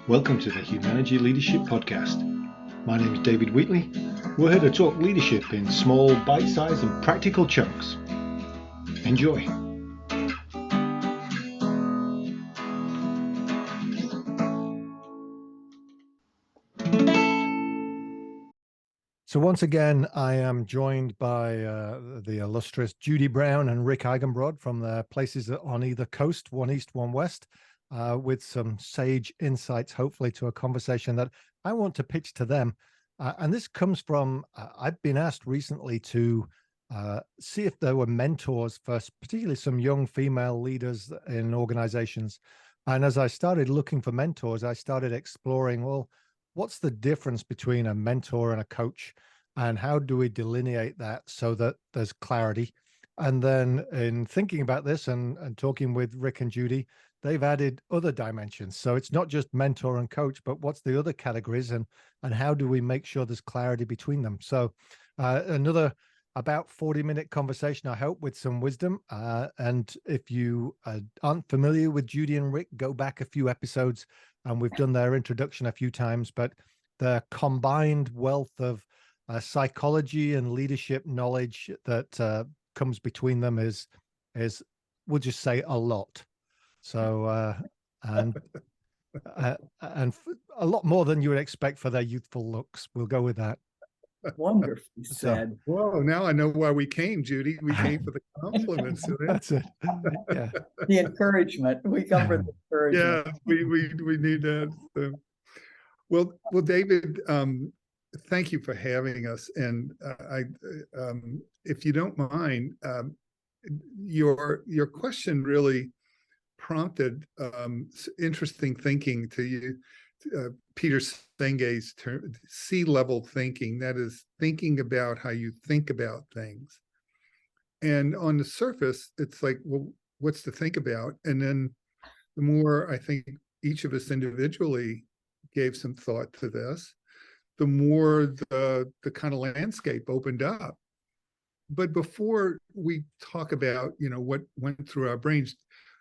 Welcome to the Humanergy Leadership Podcast. My name is David Wheatley. We're here to talk leadership in small, bite-sized and practical chunks. Enjoy. So once again, I am joined by the illustrious Judy Brown and Rick Eigenbrod from their places on either coast, one east, one west, with some sage insights, hopefully, to a conversation that I want to pitch to them. And this comes from, I've been asked recently to see if there were mentors for particularly some young female leaders in organizations. And as I started looking for mentors, I started exploring, well, what's the difference between a mentor and a coach, and how do we delineate that so that there's clarity? And then in thinking about this and talking with Rick and Judy, they've added other dimensions. So it's not just mentor and coach, but what's the other categories, and how do we make sure there's clarity between them? So another about 40-minute conversation, I hope, with some wisdom. And if you aren't familiar with Judy and Rick, go back a few episodes, and we've done their introduction a few times, but the combined wealth of psychology and leadership knowledge that comes between them is we'll just say a lot. So and a lot more than you would expect for their youthful looks. We'll go with that. Wonderfully said. Whoa, now I know why we came, Judy. We came for the compliments. That's it. Yeah. The encouragement. We come for the encouragement. Yeah, we need that. So. Well, David, thank you for having us. And if you don't mind, your question really prompted interesting thinking to you. Peter Senge's term, C-level thinking, that is thinking about how you think about things. And on the surface, it's like, well, what's to think about? And then the more I think each of us individually gave some thought to this, the more the kind of landscape opened up. But before we talk about, what went through our brains,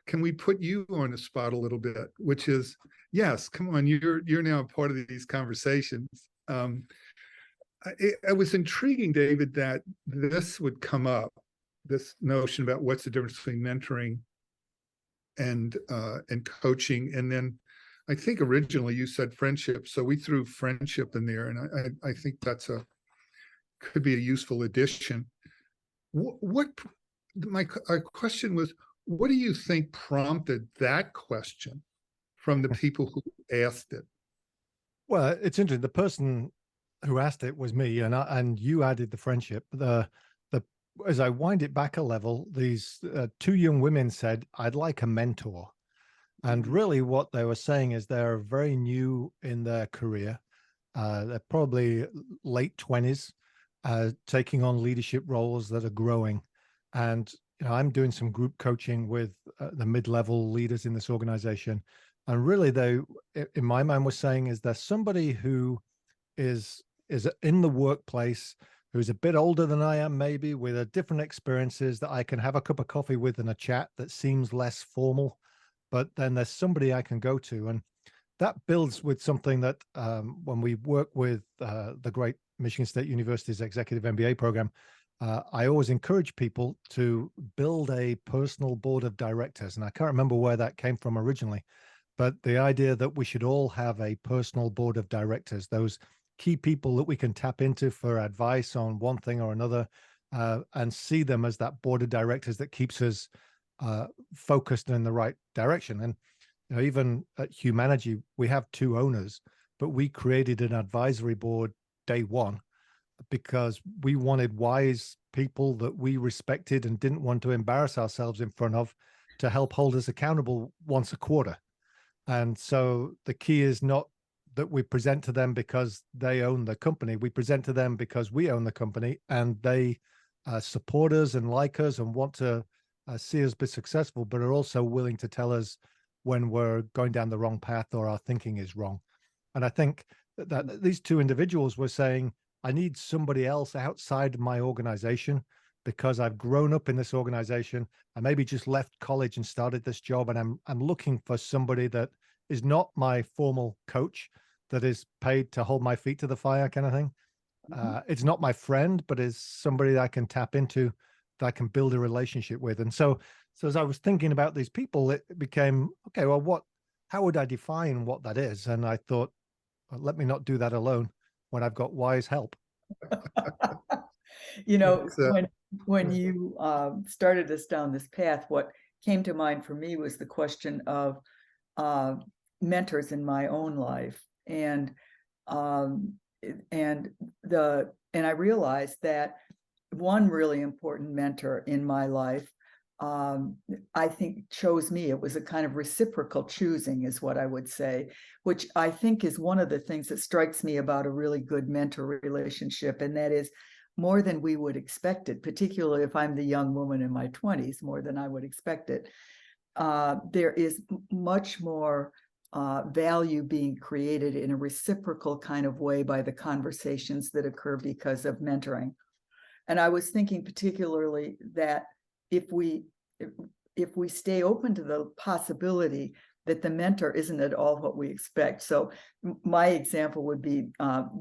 can we put you on the spot a little bit, which is, yes, come on, you're now a part of these conversations. It was intriguing, David, that this would come up, this notion about what's the difference between mentoring and coaching. And then I think originally you said friendship, so we threw friendship in there, and I think that's could be a useful addition. Our question was, what do you think prompted that question from the people who asked it? Well, it's interesting. The person who asked it was me, and you added the friendship. As I wind it back a level, these two young women said, "I'd like a mentor," and really, what they were saying is they're very new in their career. They're probably late 20s, taking on leadership roles that are growing, and I'm doing some group coaching with the mid-level leaders in this organization. And really, they, in my mind, was saying is there's somebody who is in the workplace, who's a bit older than I am, maybe with a different experiences, that I can have a cup of coffee with and a chat that seems less formal. But then there's somebody I can go to. And that builds with something that when we work with the great Michigan State University's executive MBA program, I always encourage people to build a personal board of directors. And I can't remember where that came from originally, but the idea that we should all have a personal board of directors, those key people that we can tap into for advice on one thing or another, and see them as that board of directors that keeps us focused in the right direction. And even at Humanergy, we have two owners, but we created an advisory board day one, because we wanted wise people that we respected and didn't want to embarrass ourselves in front of to help hold us accountable once a quarter. And so the key is not that we present to them because they own the company. We present to them because we own the company, and they support us and like us and want to see us be successful, but are also willing to tell us when we're going down the wrong path or our thinking is wrong. And I think that these two individuals were saying, I need somebody else outside my organization because I've grown up in this organization. I maybe just left college and started this job, and I'm looking for somebody that is not my formal coach that is paid to hold my feet to the fire kind of thing. It's not my friend, but is somebody that I can tap into, that I can build a relationship with. And so as I was thinking about these people, it became, okay, well, how would I define what that is? And I thought, well, let me not do that alone when I've got wise help. You know, when you started us down this path, what came to mind for me was the question of mentors in my own life. And I realized that one really important mentor in my life, I think, chose me. It was a kind of reciprocal choosing, is what I would say, which I think is one of the things that strikes me about a really good mentor relationship. And that is more than we would expect it, particularly if I'm the young woman in my 20s, more than I would expect it. There is much more value being created in a reciprocal kind of way by the conversations that occur because of mentoring. And I was thinking particularly that if we stay open to the possibility that the mentor isn't at all what we expect. So my example would be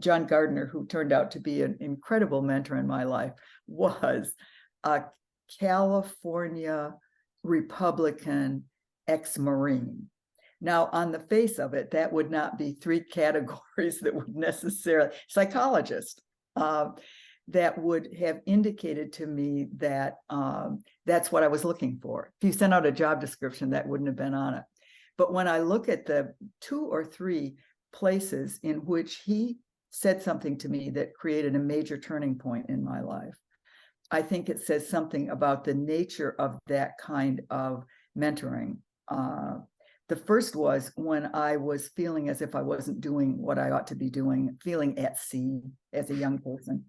John Gardner, who turned out to be an incredible mentor in my life, was a California Republican ex-Marine. Now, on the face of it, that would not be three categories that would necessarily, psychologist, that would have indicated to me that that's what I was looking for. If you sent out a job description, that wouldn't have been on it. But when I look at the 2 or 3 places in which he said something to me that created a major turning point in my life, I think it says something about the nature of that kind of mentoring. The first was when I was feeling as if I wasn't doing what I ought to be doing, feeling at sea as a young person.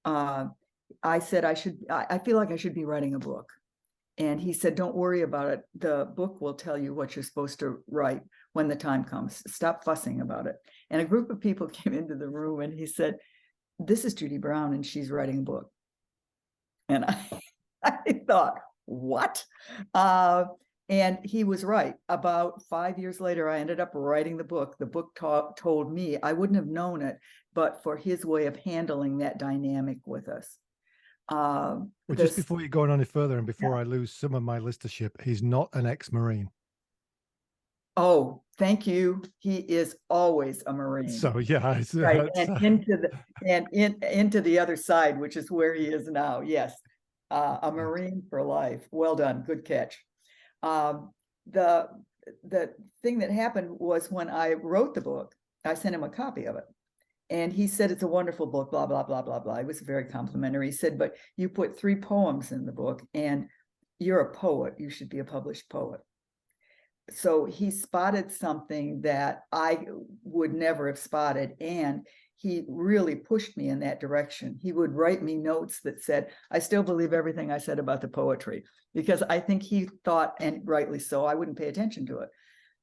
I said, I feel like I should be writing a book. And he said, don't worry about it. The book will tell you what you're supposed to write when the time comes. Stop fussing about it. And a group of people came into the room and he said, this is Judy Brown and she's writing a book. And I thought, what? And he was right. About 5 years later, I ended up writing the book. The book told me, I wouldn't have known it, but for his way of handling that dynamic with us. Well, just before you go on any further, and before I lose some of my listenership, he's not an ex-Marine. Oh, thank you. He is always a Marine. So yeah, right, and into the other side, which is where he is now. Yes, a Marine for life. Well done. Good catch. The thing that happened was when I wrote the book, I sent him a copy of it. And he said, it's a wonderful book, blah, blah, blah, blah, blah. It was very complimentary. He said, but you put 3 poems in the book and you're a poet. You should be a published poet. So he spotted something that I would never have spotted. And he really pushed me in that direction. He would write me notes that said, I still believe everything I said about the poetry, because I think he thought, and rightly so, I wouldn't pay attention to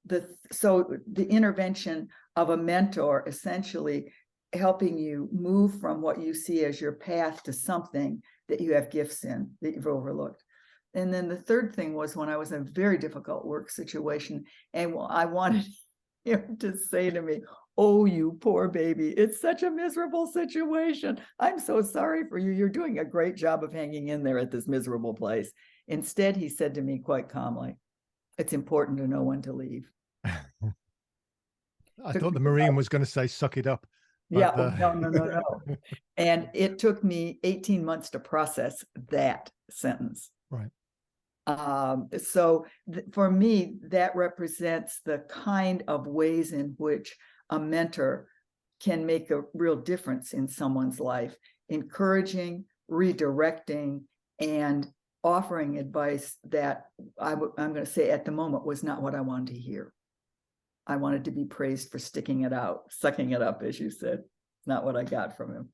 it. So the intervention of a mentor essentially helping you move from what you see as your path to something that you have gifts in that you've overlooked. And then the third thing was when I was in a very difficult work situation, and I wanted him to say to me, oh, you poor baby, it's such a miserable situation. I'm so sorry for you. You're doing a great job of hanging in there at this miserable place. Instead, he said to me quite calmly, it's important to know when to leave. I thought the Marine was going to say, suck it up. Yeah, no. And it took me 18 months to process that sentence. Right. So for me, that represents the kind of ways in which a mentor can make a real difference in someone's life, encouraging, redirecting, and offering advice that I'm going to say at the moment was not what I wanted to hear. I wanted to be praised for sticking it out, sucking it up, as you said. Not what I got from him.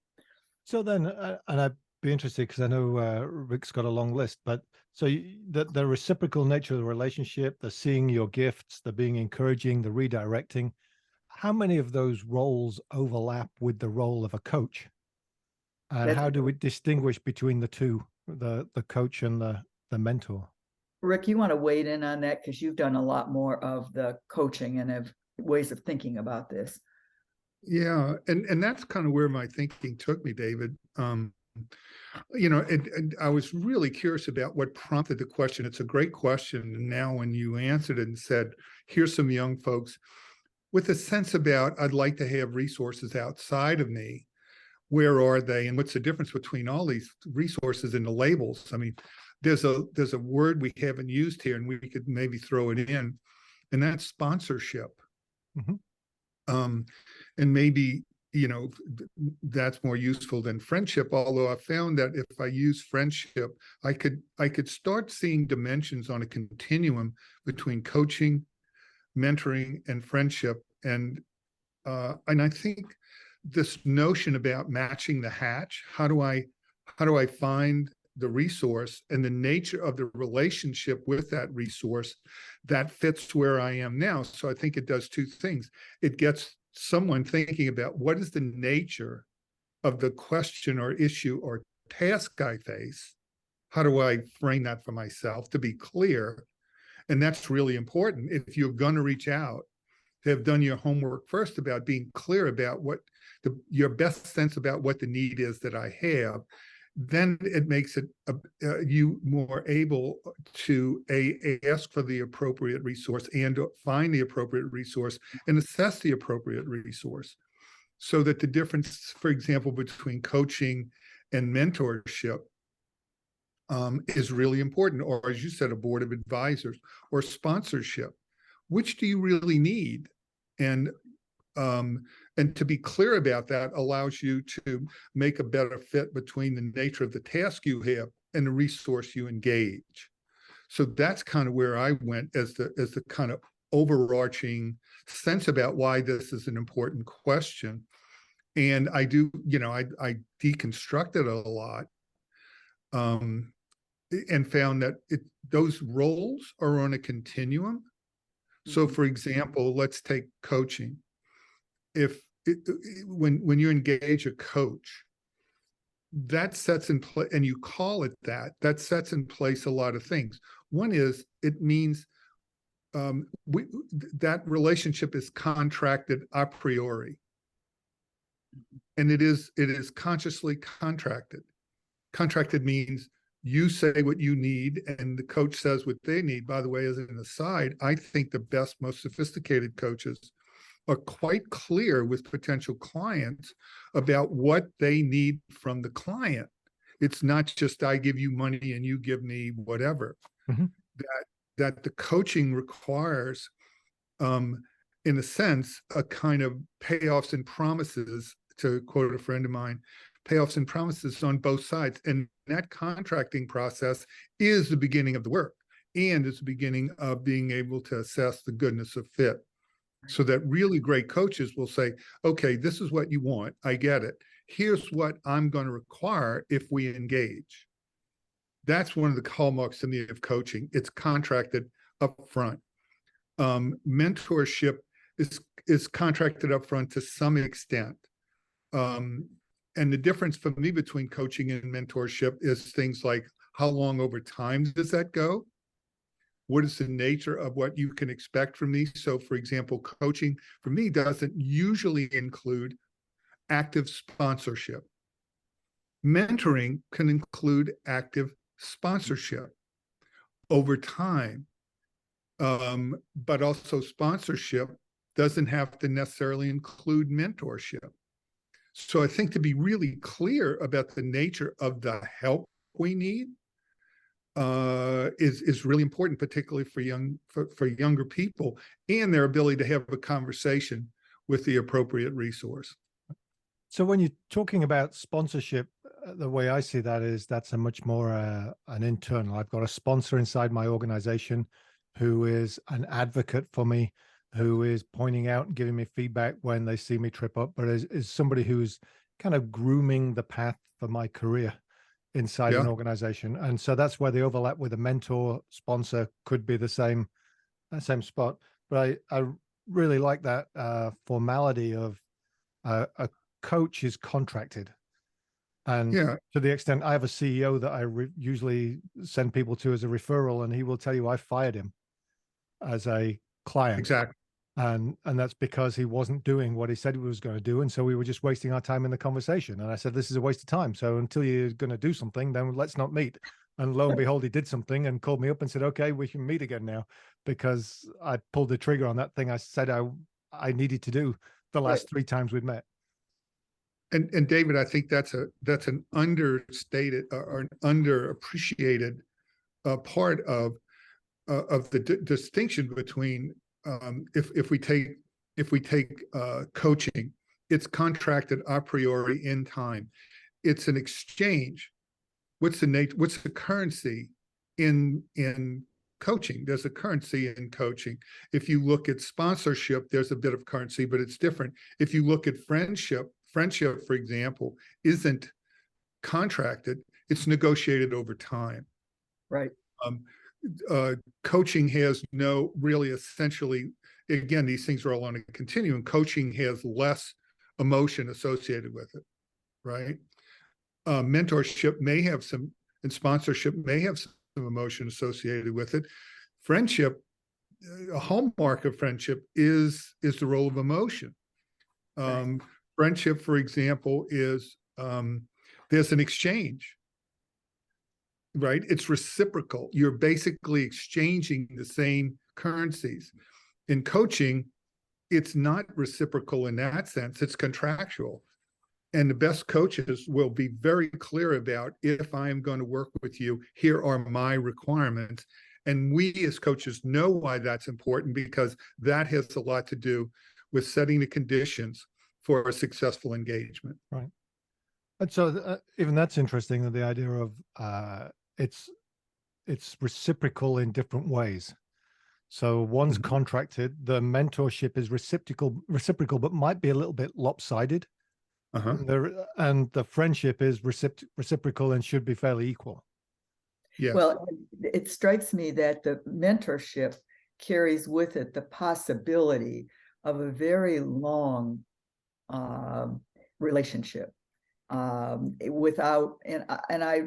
So then, and I'd be interested because I know Rick's got a long list, but so the reciprocal nature of the relationship, the seeing your gifts, the being encouraging, the redirecting, how many of those roles overlap with the role of a coach? And how do we distinguish between the two, the coach and the mentor? Rick, you want to weigh in on that because you've done a lot more of the coaching and have ways of thinking about this. Yeah, and that's kind of where my thinking took me, David. And I was really curious about what prompted the question. It's a great question. And now when you answered it and said, here's some young folks with a sense about, I'd like to have resources outside of me. Where are they? And what's the difference between all these resources and the labels? I mean, there's a word we haven't used here, and we could maybe throw it in, and that's sponsorship. And maybe, that's more useful than friendship. Although I found that if I use friendship, I could start seeing dimensions on a continuum between coaching, mentoring, and friendship. And I think this notion about matching the hatch, how do I find the resource and the nature of the relationship with that resource that fits where I am now? So I think it does two things. It gets someone thinking about what is the nature of the question or issue or task I face. How do I frame that for myself to be clear? And that's really important. If you're going to reach out, to have done your homework first about being clear about what your best sense about what the need is that I have, then it makes it you more able to ask for the appropriate resource and find the appropriate resource and assess the appropriate resource. So that the difference, for example, between coaching and mentorship is really important. Or as you said, a board of advisors or sponsorship. Which do you really need? And to be clear about that allows you to make a better fit between the nature of the task you have and the resource you engage. So that's kind of where I went as the kind of overarching sense about why this is an important question. And I do, I deconstructed it a lot, and found that those roles are on a continuum. So, for example, let's take coaching. When you engage a coach, that sets in place, and you call it that sets in place a lot of things. One is it means that relationship is contracted a priori, and it is consciously contracted. Contracted means you say what you need and the coach says what they need. By the way, as an aside, I think the best, most sophisticated coaches are quite clear with potential clients about what they need from the client. It's not just I give you money and you give me whatever. That the coaching requires, in a sense, a kind of payoffs and promises, to quote a friend of mine, payoffs and promises on both sides. And that contracting process is the beginning of the work and is the beginning of being able to assess the goodness of fit. So that really great coaches will say, okay, this is what you want. I get it. Here's what I'm going to require if we engage. That's one of the hallmarks to me of coaching. It's contracted up front. Mentorship is contracted up front to some extent. And the difference for me between coaching and mentorship is things like, how long over time does that go? What is the nature of what you can expect from me? So, for example, coaching for me doesn't usually include active sponsorship. Mentoring can include active sponsorship over time, but also sponsorship doesn't have to necessarily include mentorship. So I think to be really clear about the nature of the help we need is really important, particularly for younger people and their ability to have a conversation with the appropriate resource. So when you're talking about sponsorship, the way I see that is that's a much more an internal. I've got a sponsor inside my organization who is an advocate for me, who is pointing out and giving me feedback when they see me trip up, but is somebody who's kind of grooming the path for my career inside an organization. And so that's where the overlap with a mentor sponsor could be the same spot. But I really like that formality of a coach is contracted. And Yeah, to the extent I have a CEO that I usually send people to as a referral, and he will tell you I fired him as a client. exactly. And that's because he wasn't doing what he said he was going to do. And so we were just wasting our time in the conversation. And I said, this is a waste of time. So until you're going to do something, then let's not meet. And lo and behold, he did something and called me up and said, okay, we can meet again now, because I pulled the trigger on that thing I said I needed to do the last 3 times we'd met. And David, I think that's an understated or an underappreciated part of the distinction between if we take coaching, it's contracted a priori in time. It's an exchange. What's the currency in coaching? There's a currency in coaching. If you look at sponsorship, there's a bit of currency, but it's different. If you look at friendship, for example, isn't contracted, it's negotiated over time. Right. Coaching has no really essentially, again, these things are all on a continuum. Coaching has less emotion associated with it, right? Mentorship may have some, and sponsorship may have some emotion associated with it. Friendship, a hallmark of friendship is the role of emotion. Right. Friendship, for example, is there's an exchange, right? It's reciprocal. You're basically exchanging the same currencies. In coaching, it's not reciprocal in that sense. It's contractual. And the best coaches will be very clear about, if I am going to work with you, here are my requirements. And we as coaches know why that's important, because that has a lot to do with setting the conditions for a successful engagement. Right. And so even that's interesting, that the idea of it's reciprocal in different ways. So one's contracted, the mentorship is reciprocal, but might be a little bit lopsided. And the friendship is reciprocal and should be fairly equal. Yes. Well, it strikes me that the mentorship carries with it the possibility of a very long relationship. Without, and I,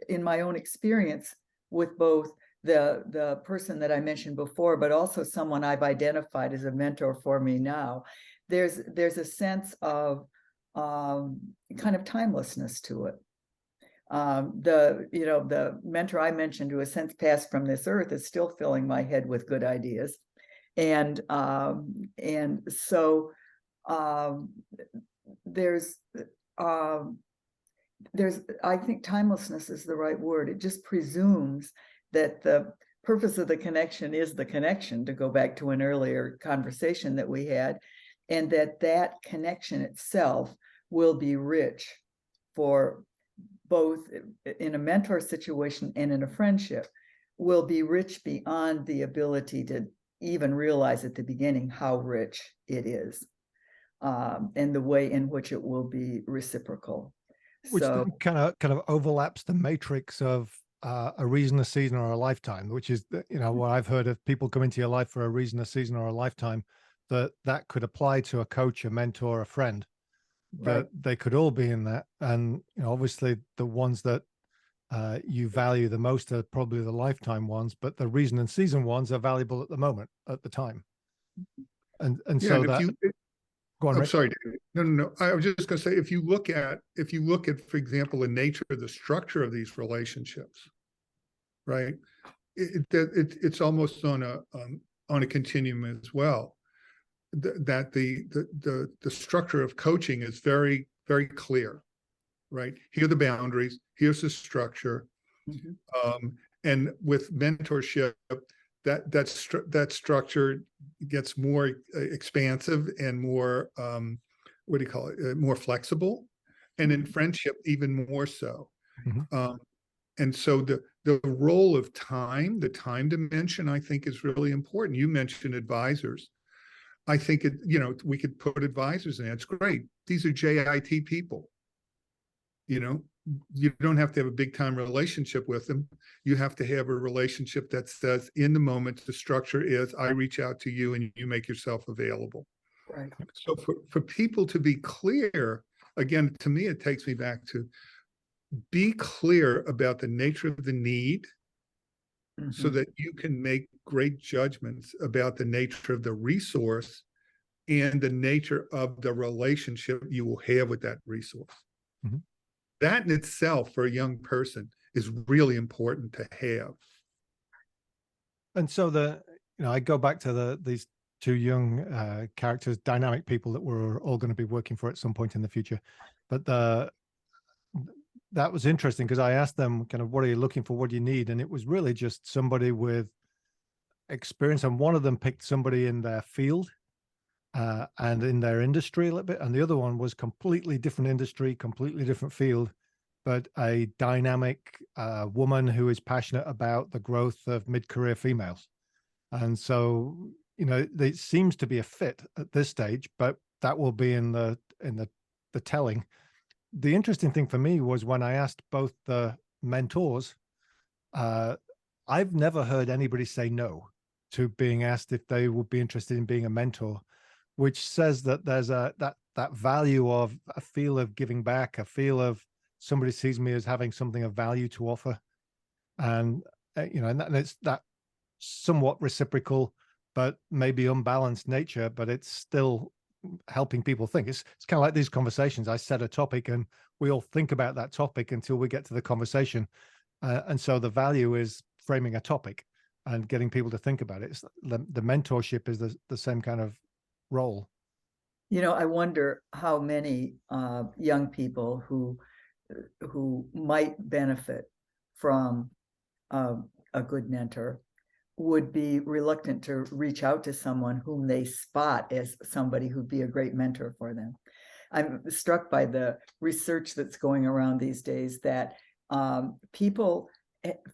in my own experience with both the person that I mentioned before, but also someone I've identified as a mentor for me now, there's a sense of kind of timelessness to it. The mentor I mentioned, who has since passed from this earth, is still filling my head with good ideas, and so there's I think timelessness is the right word. It just presumes that the purpose of the connection is the connection, to go back to an earlier conversation that we had, and that connection itself will be rich for both in a mentor situation and in a friendship, will be rich beyond the ability to even realize at the beginning how rich it is, and the way in which it will be reciprocal. Which So kind of overlaps the matrix of a reason, a season, or a lifetime, which is, what I've heard of people come into your life for a reason, a season, or a lifetime, that could apply to a coach, a mentor, a friend, that right. they could all be in that. And obviously the ones that you value the most are probably the lifetime ones, but the reason and season ones are valuable at the moment, at the time. And Yeah, so and that, go on, I'm Rick. sorry, David. No. I was just going to say, if you look at, for example, the nature of the structure of these relationships, right? It's almost on a continuum as well. That the structure of coaching is very, very clear, right? Here are the boundaries. Here's the structure. And with mentorship, that structure gets more expansive and more more flexible, and in friendship even more so. And so the role of time, the time dimension, I think, is really important. You mentioned advisors. I think we could put advisors in. It's great. These are JIT people. You don't have to have a big time relationship with them. You have to have a relationship that says, in the moment, the structure is, I reach out to you and you make yourself available. Right. So for people to be clear, again, to me, it takes me back to be clear about the nature of the need so Mhm. that you can make great judgments about the nature of the resource and the nature of the relationship you will have with that resource. Mhm. That in itself for a young person is really important to have. And so I go back to these two young characters, dynamic people that we're all going to be working for at some point in the future. But that was interesting because I asked them kind of, what are you looking for? What do you need? And it was really just somebody with experience. And one of them picked somebody in their field and in their industry a little bit. And the other one was completely different industry, completely different field, but a dynamic woman who is passionate about the growth of mid-career females. And so, it seems to be a fit at this stage, but that will be in the telling. The interesting thing for me was when I asked both the mentors, I've never heard anybody say no to being asked if they would be interested in being a mentor, which says that there's that value of a feel of giving back, a feel of somebody sees me as having something of value to offer. And, and it's that somewhat reciprocal, but maybe unbalanced nature, but it's still helping people think. It's kind of like these conversations. I set a topic and we all think about that topic until we get to the conversation. And so the value is framing a topic and getting people to think about it. It's the mentorship is the same kind of role. I wonder how many young people who might benefit from a good mentor would be reluctant to reach out to someone whom they spot as somebody who'd be a great mentor for them. I'm struck by the research that's going around these days that people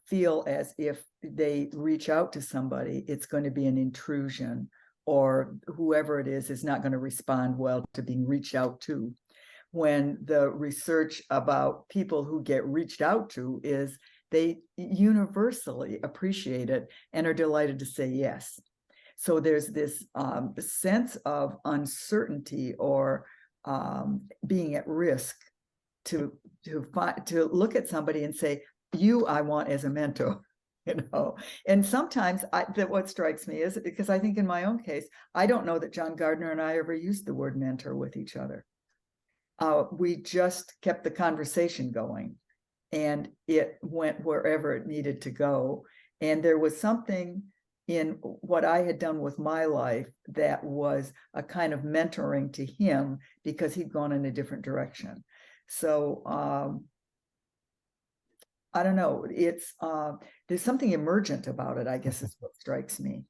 feel as if they reach out to somebody, it's going to be an intrusion, or whoever it is not going to respond well to being reached out to. When the research about people who get reached out to is they universally appreciate it and are delighted to say yes. So there's this sense of uncertainty or being at risk to look at somebody and say, I want as a mentor. And sometimes what strikes me is, because I think in my own case, I don't know that John Gardner and I ever used the word mentor with each other. We just kept the conversation going, and it went wherever it needed to go. And there was something in what I had done with my life that was a kind of mentoring to him because he'd gone in a different direction. So I don't know. It's there's something emergent about it, I guess, is what strikes me.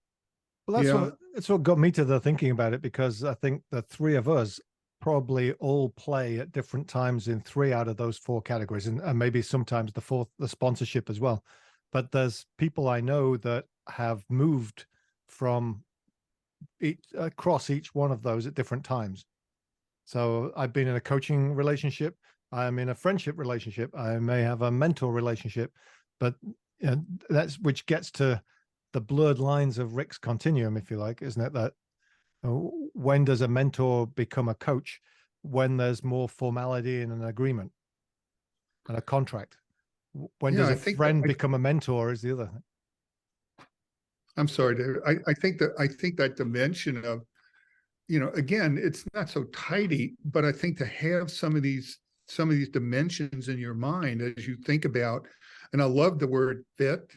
Well, that's what got me to the thinking about it, because I think the three of us probably all play at different times in 3 out of those 4 categories, and maybe sometimes the fourth, the sponsorship as well. But there's people I know that have moved from across each one of those at different times. So I've been in a coaching relationship, I'm in a friendship relationship, I may have a mentor relationship, but that's which gets to the blurred lines of Rick's continuum, if you like, isn't it? That when does a mentor become a coach? When there's more formality in an agreement and a contract. When does a friend become a mentor is the other thing. I'm sorry, David. I think that dimension of, again, it's not so tidy, but I think to have some of these dimensions in your mind as you think about, and I love the word fit.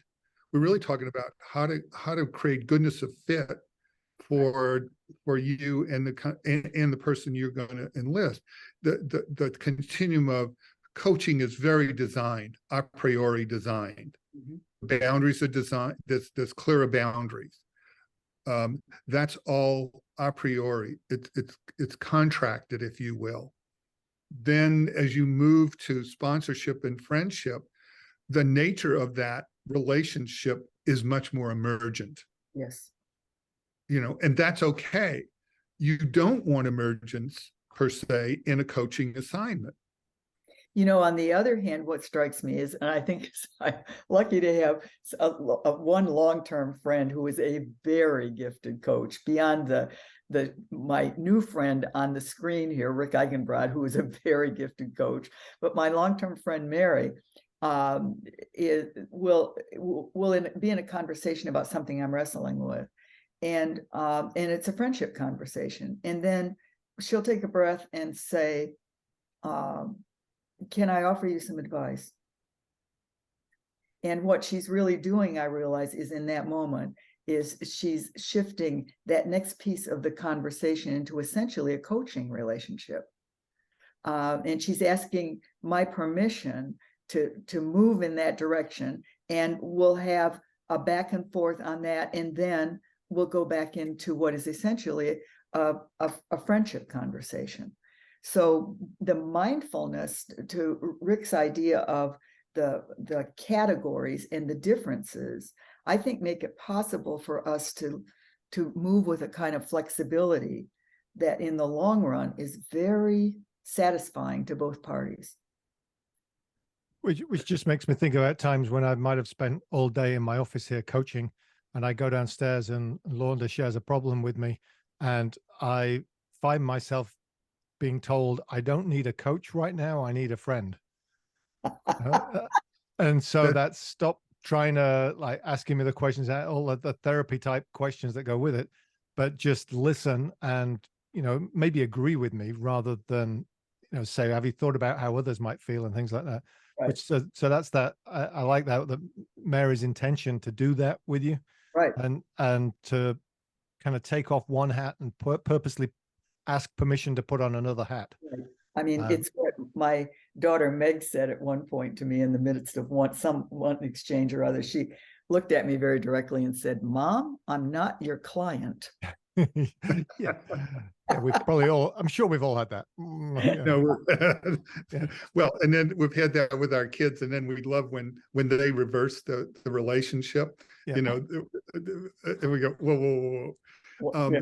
We're really talking about how to create goodness of fit for you and the person you're going to enlist. The continuum of coaching is very designed, a priori designed. Mm-hmm. Boundaries are designed. There's clearer boundaries. That's all a priori. It's contracted, if you will. Then, as you move to sponsorship and friendship, the nature of that relationship is much more emergent. Yes. And that's okay. You don't want emergence per se in a coaching assignment. On the other hand, what strikes me is, and I think I'm lucky to have one long-term friend who is a very gifted coach beyond the my new friend on the screen here, Rick Eigenbrod, who is a very gifted coach, but my long-term friend Mary will be in a conversation about something I'm wrestling with, and it's a friendship conversation, and then she'll take a breath and say, can I offer you some advice? And what she's really doing, I realize, is in that moment is she's shifting that next piece of the conversation into essentially a coaching relationship. And she's asking my permission to move in that direction, and we'll have a back and forth on that, and then we'll go back into what is essentially a friendship conversation. So the mindfulness, to Rick's idea of the categories and the differences, I think make it possible for us to move with a kind of flexibility that in the long run is very satisfying to both parties. Which just makes me think about times when I might have spent all day in my office here coaching, and I go downstairs and Lorna shares a problem with me, and I find myself being told, I don't need a coach right now, I need a friend. And so that's stop trying to like asking me the questions, all of the therapy type questions that go with it, but just listen and, maybe agree with me rather than, say, have you thought about how others might feel and things like that. Right. Which so that's that. I like that Mary's intention to do that with you, right, and to kind of take off one hat and purposely ask permission to put on another hat. right. I mean, it's what my daughter Meg said at one point to me in the midst of one exchange or other. She looked at me very directly and said, "Mom, I'm not your client." Yeah, we've probably all, I'm sure we've all had that. No, well, and then we've had that with our kids, and then we love when they reverse the relationship. Yeah. And we go, whoa. Yeah.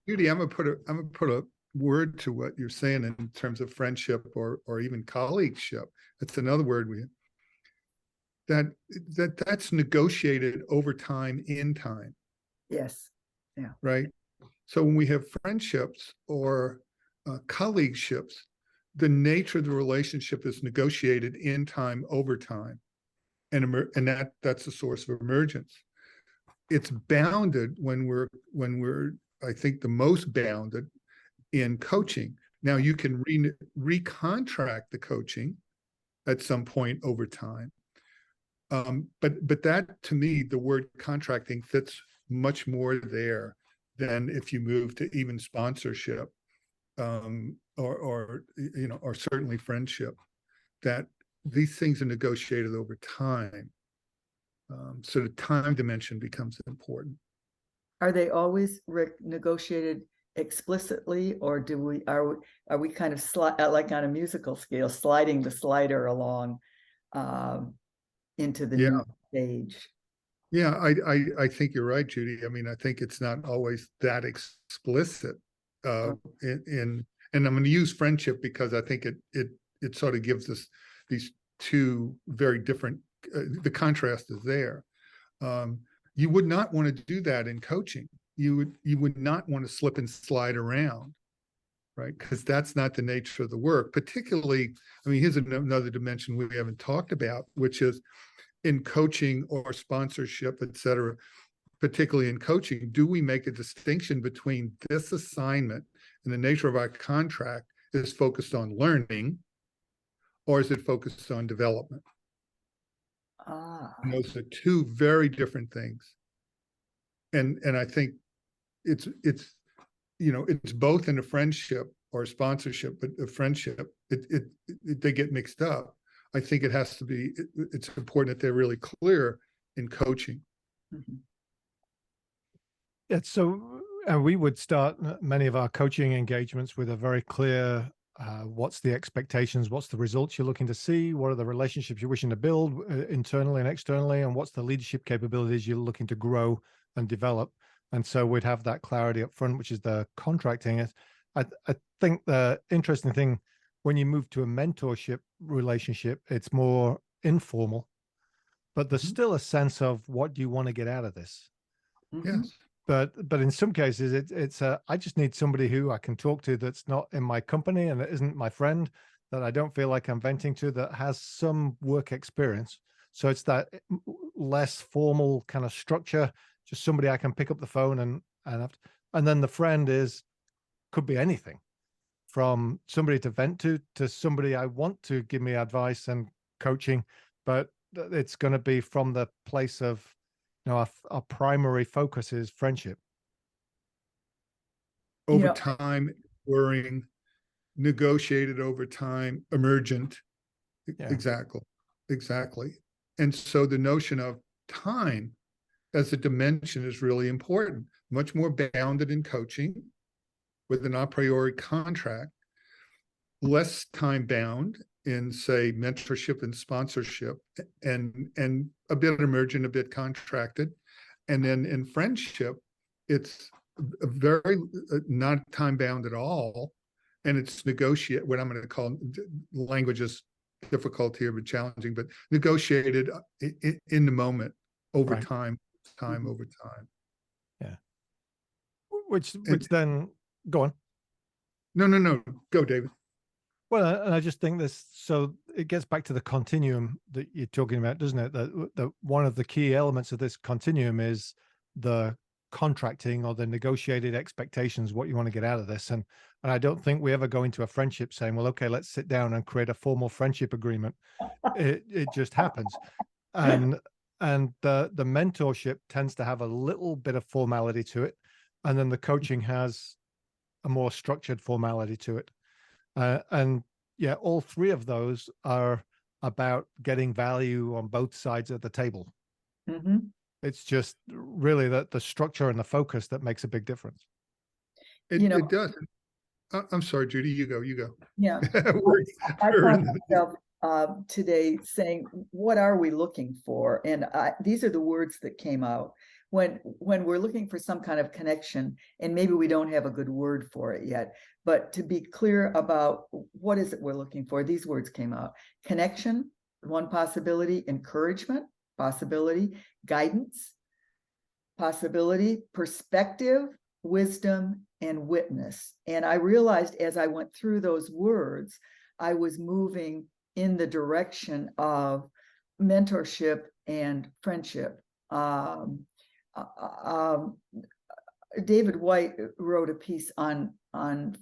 Judy, I'm gonna put a word to what you're saying in terms of friendship or even colleagueship. That's another word that's negotiated over time, in time. Yes. Yeah. Right. So when we have friendships or colleagueships, the nature of the relationship is negotiated in time, over time, and that's the source of emergence. It's bounded when we're I think the most bounded in coaching. Now you can recontract the coaching at some point over time, but that, to me, the word contracting fits much more there than if you move to even sponsorship, or certainly friendship. That these things are negotiated over time, so the time dimension becomes important. Are they always, Rick, negotiated explicitly, or are we kind of like on a musical scale, sliding the slider along into the new stage? Yeah, I think you're right, Judy. I mean, I think it's not always that explicit. And I'm going to use friendship because I think it sort of gives us these two very different. The contrast is there. You would not want to do that in coaching. You would not want to slip and slide around, right? Because that's not the nature of the work. Particularly, I mean, here's another dimension we haven't talked about, which is in coaching or sponsorship, et cetera, particularly in coaching, do we make a distinction between this assignment and the nature of our contract is focused on learning, or is it focused on development? And those are two very different things. And I think it's both in a friendship or a sponsorship, but a friendship, they get mixed up. I think it's important that they're really clear in coaching. Mm-hmm. Yeah, so we would start many of our coaching engagements with a very clear, what's the expectations, what's the results you're looking to see, what are the relationships you're wishing to build internally and externally, and what's the leadership capabilities you're looking to grow and develop. And so we'd have that clarity up front, which is the contracting. I think the interesting thing, when you move to a mentorship relationship, it's more informal, but there's still a sense of what do you want to get out of this? Yes. but in some cases it's I just need somebody who I can talk to that's not in my company and that isn't my friend, that I don't feel like I'm venting to, that has some work experience. So it's that less formal kind of structure, just somebody I can pick up the phone and then the friend could be anything from somebody to vent to somebody I want to give me advice and coaching, but it's going to be from the place of, our primary focus is friendship. Over time, enduring, negotiated over time, emergent. Yeah. Exactly. And so the notion of time as a dimension is really important, much more bounded in coaching with an a priori contract, less time bound in, say, mentorship and sponsorship, and a bit emergent, a bit contracted. And then in friendship, it's a very not time bound at all. And it's negotiate, what I'm going to call, language is difficult here, but challenging, but negotiated in the moment over Right. time over time. Yeah. Which then go on. No, go, David. Well, and I just think this, so it gets back to the continuum that you're talking about, doesn't it? That one of the key elements of this continuum is the contracting or the negotiated expectations, what you want to get out of this. And I don't think we ever go into a friendship saying, well, okay, let's sit down and create a formal friendship agreement. It just happens. And the mentorship tends to have a little bit of formality to it. And then the coaching has a more structured formality to it. And yeah, all three of those are about getting value on both sides of the table. Mm-hmm. It's just really the structure and the focus that makes a big difference. It does. I'm sorry, Judy, you go. Yeah. I found myself today saying, what are we looking for? And these are the words that came out when we're looking for some kind of connection, and maybe we don't have a good word for it yet, but to be clear about what is it we're looking for, these words came out. Connection, one possibility; encouragement, possibility; guidance, possibility; perspective, wisdom, and witness. And I realized as I went through those words, I was moving in the direction of mentorship and friendship. David White wrote a piece on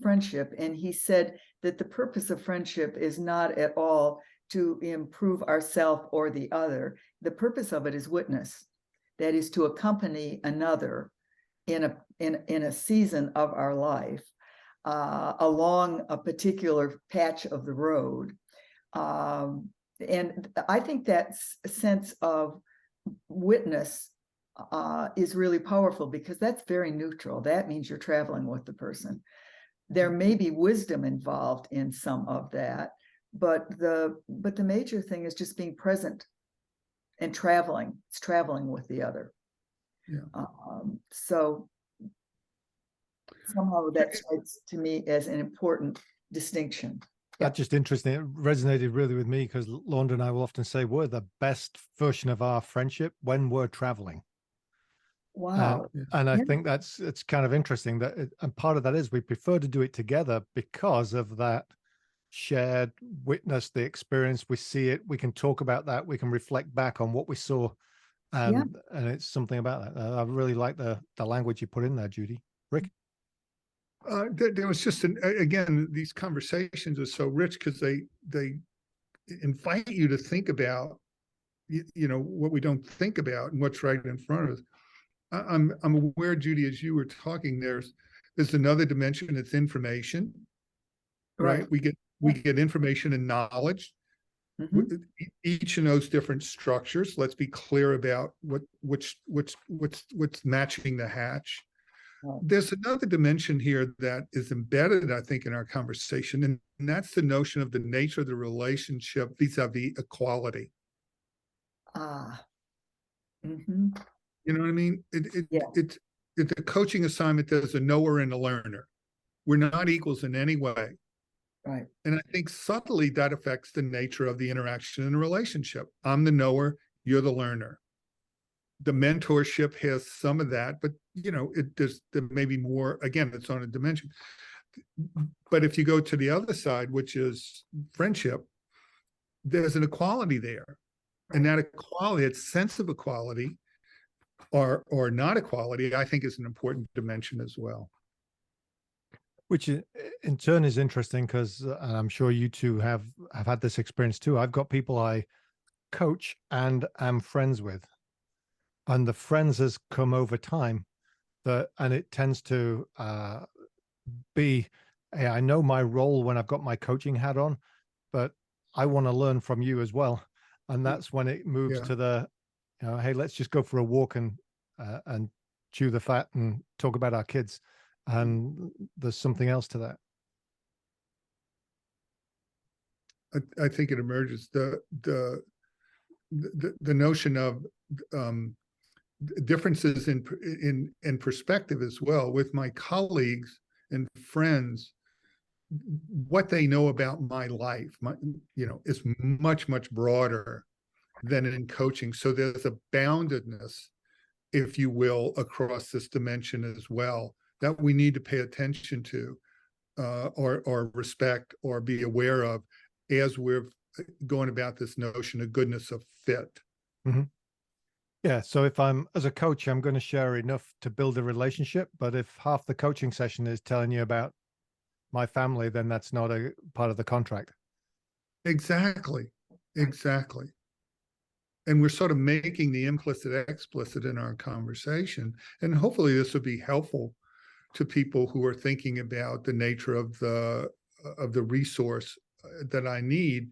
friendship, and he said that the purpose of friendship is not at all to improve ourselves or the other. The purpose of it is witness. That is to accompany another in a season of our life, along a particular patch of the road. And I think that sense of witness is really powerful, because that's very neutral. That means you're traveling with the person. There may be wisdom involved in some of that, but the major thing is just being present and traveling. It's traveling with the other. Yeah. So somehow that strikes to me as an important distinction. That's just interesting. It resonated really with me, because Lorna and I will often say we're the best version of our friendship when we're traveling. Wow. And I think it's kind of interesting that, and part of that is we prefer to do it together because of that shared witness, the experience. We see it, we can talk about that, we can reflect back on what we saw. And it's something about that. I really like the language you put in there, Judy. Rick? There was just again, these conversations are so rich because they invite you to think about, what we don't think about and what's right in front of us. I'm aware, Judy, as you were talking, there's another dimension. It's information, right? We get information and knowledge. Mm-hmm. Each of those different structures. Let's be clear about what's matching the hatch. There's another dimension here that is embedded, I think, in our conversation, and that's the notion of the nature of the relationship vis-a-vis equality. Mm-hmm. You know what I mean? It's a coaching assignment. There's a knower and a learner. We're not equals in any way. Right. And I think subtly that affects the nature of the interaction in a relationship. I'm the knower, you're the learner. the mentorship has some of that, but there may be more. Again, it's on a dimension. But if you go to the other side, which is friendship, there's an equality there. And that equality, that sense of equality or not equality, I think is an important dimension as well. Which in turn is interesting because I'm sure you two have had this experience too. I've got people I coach and am friends with. And the friends has come over time, and it tends to be, hey, I know my role when I've got my coaching hat on, but I want to learn from you as well. And that's when it moves to the, hey, let's just go for a walk and chew the fat and talk about our kids. And there's something else to that. I think it emerges the notion of differences in perspective as well with my colleagues and friends. What they know about my life, is much broader than in coaching. So there's a boundedness, if you will, across this dimension as well that we need to pay attention to, or respect, or be aware of as we're going about this notion of goodness of fit. Mm-hmm. Yeah. So if as a coach, I'm going to share enough to build a relationship, but if half the coaching session is telling you about my family, then that's not a part of the contract. Exactly. And we're sort of making the implicit explicit in our conversation. And hopefully this will be helpful to people who are thinking about the nature of the resource that I need.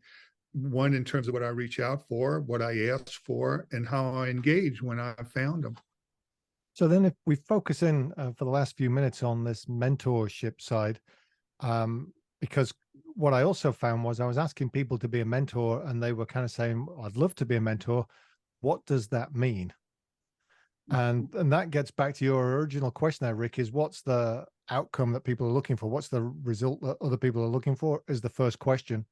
One, in terms of what I reach out for, what I ask for, and how I engage when I found them. So then if we focus in for the last few minutes on this mentorship side, because what I also found was I was asking people to be a mentor and they were kind of saying, I'd love to be a mentor. What does that mean? And that gets back to your original question there, Rick, is what's the outcome that people are looking for? What's the result that other people are looking for is the first question.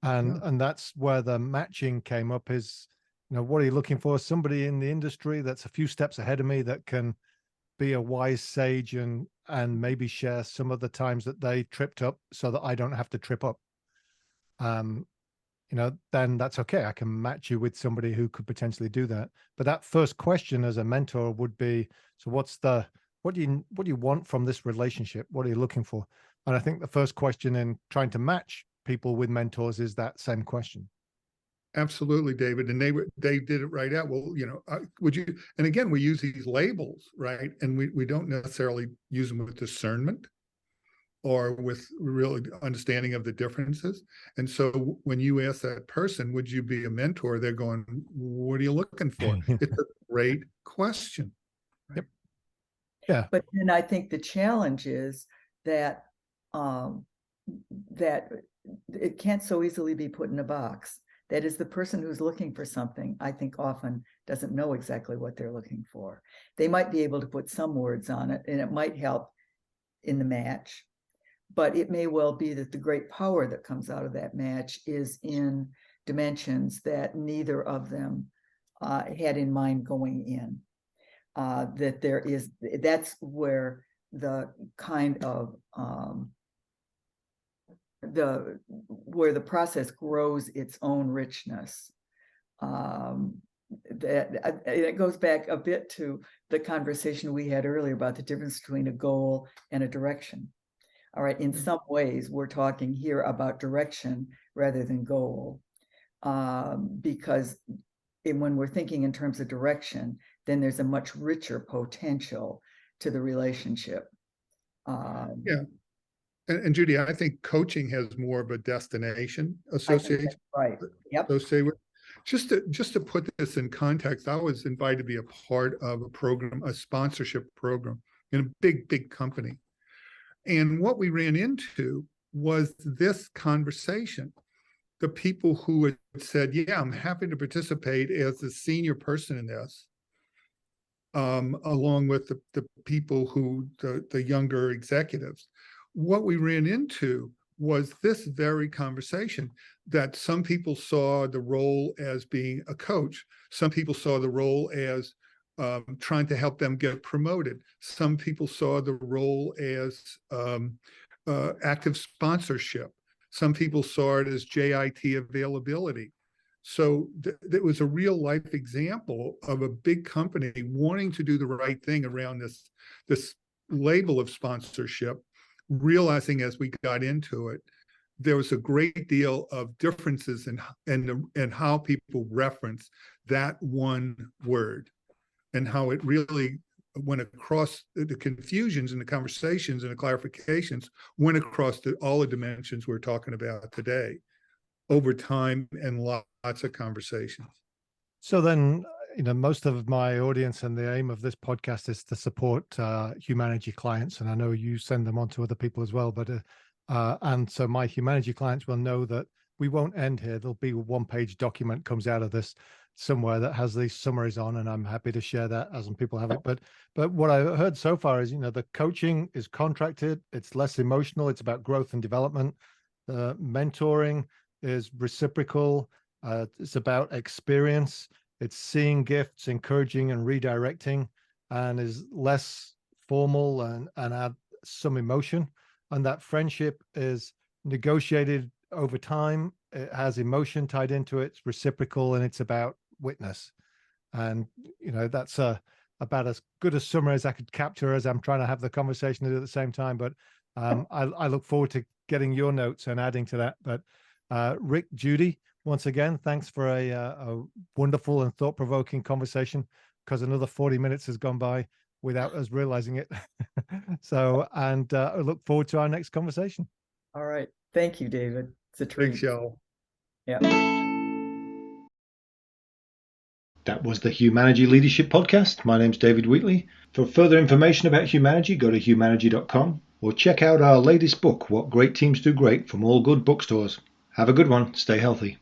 And that's where the matching came up is, what are you looking for? Somebody in the industry that's a few steps ahead of me that can be a wise sage and maybe share some of the times that they tripped up so that I don't have to trip up. Then that's okay. I can match you with somebody who could potentially do that. But that first question as a mentor would be, so what do you want from this relationship? What are you looking for? And I think the first question in trying to match people with mentors is that same question. Absolutely, David. And they did it right out. Well, would you, and again, we use these labels, right? And we don't necessarily use them with discernment or with real understanding of the differences. And so when you ask that person, would you be a mentor? They're going, what are you looking for? It's a great question. Right? Yep. Yeah. But then I think the challenge is that that it can't so easily be put in a box. That is, the person who's looking for something, I think often doesn't know exactly what they're looking for. They might be able to put some words on it, and it might help in the match. But it may well be that the great power that comes out of that match is in dimensions that neither of them had in mind going in. That's where the kind of where the process grows its own richness. It goes back a bit to the conversation we had earlier about the difference between a goal and a direction. All right, in some ways, we're talking here about direction rather than goal, because when we're thinking in terms of direction, then there's a much richer potential to the relationship. And Judy, I think coaching has more of a destination association. Right. Yep. Associated with. Just to put this in context, I was invited to be a part of a program, a sponsorship program in a big company. And what we ran into was this conversation. The people who had said, yeah, I'm happy to participate as a senior person in this, along with the people the younger executives. What we ran into was this very conversation, that some people saw the role as being a coach. Some people saw the role as trying to help them get promoted. Some people saw the role as active sponsorship. Some people saw it as JIT availability. So it was a real life example of a big company wanting to do the right thing around this label of sponsorship, realizing as we got into it, there was a great deal of differences in how people reference that one word, and how it really went across the confusions and the conversations and the clarifications went across all the dimensions we're talking about today over time and lots of conversations. So then, most of my audience and the aim of this podcast is to support Humanergy clients. And I know you send them on to other people as well. But and so my Humanergy clients will know that we won't end here. There'll be a one-page document comes out of this somewhere that has these summaries on, and I'm happy to share that as people have it. But what I heard so far is, the coaching is contracted. It's less emotional. It's about growth and development. The mentoring is reciprocal. It's about experience. It's seeing gifts, encouraging and redirecting, and is less formal and add some emotion. And that friendship is negotiated over time. It has emotion tied into it. It's reciprocal, and it's about witness. And, that's about as good a summary as I could capture as I'm trying to have the conversation at the same time. But I look forward to getting your notes and adding to that. But Rick, Judy, once again, thanks for a wonderful and thought-provoking conversation, because another 40 minutes has gone by without us realizing it. So, and I look forward to our next conversation. All right. Thank you, David. It's a treat. Thanks, y'all. Yeah. That was the Humanergy Leadership Podcast. My name's David Wheatley. For further information about Humanergy, go to humanergy.com or check out our latest book, What Great Teams Do Great, from all good bookstores. Have a good one. Stay healthy.